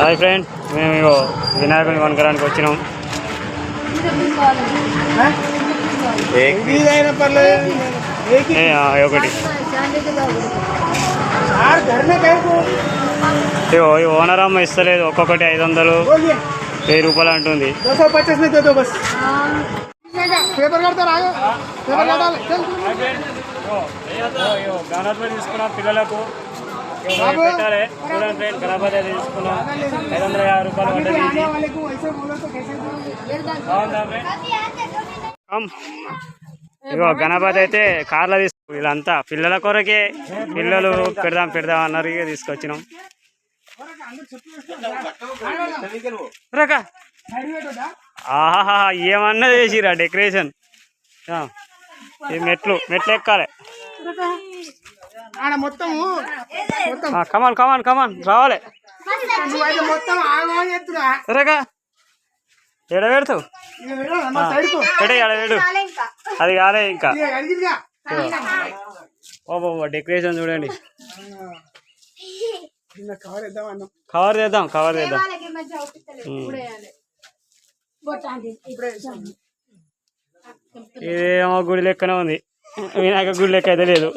Hi friend, మేము వినాయకుని కొనకడానికి వచ్చినాం. ఒకటి ఓనర్ అమ్మ ఇస్తలేదు, ఒక్కొక్కటి 500 1000 రూపాయలు అంటుంది. గణపతి తీసుకున్నాం పిల్లలకు పెట్టాలి. చూడండి ఫ్రెండ్, గణపతి తీసుకున్నాం 550 రూపాయలు పడ్డది. ఇగో గణపతి అయితే కార్లో తీసుకు, వీళ్ళంతా పిల్లల కొరకే, పిల్లలు పెడదాం అన్నారు, ఇక తీసుకొచ్చినాం. ఆహా, ఏమన్నా చేసిరా డెకరేషన్. మెట్లు ఎక్కాలి. కమాన్ రావాలి. ఎడ పెడతావు ఎడవేడు, అది కాలే ఇంకా. ఓ డెకరేషన్ చూడండి. కవర్ చేద్దాం. ఇదేమో గుడి లెక్కనే ఉంది, వినాయక గుడి లెక్క అయితే లేదు.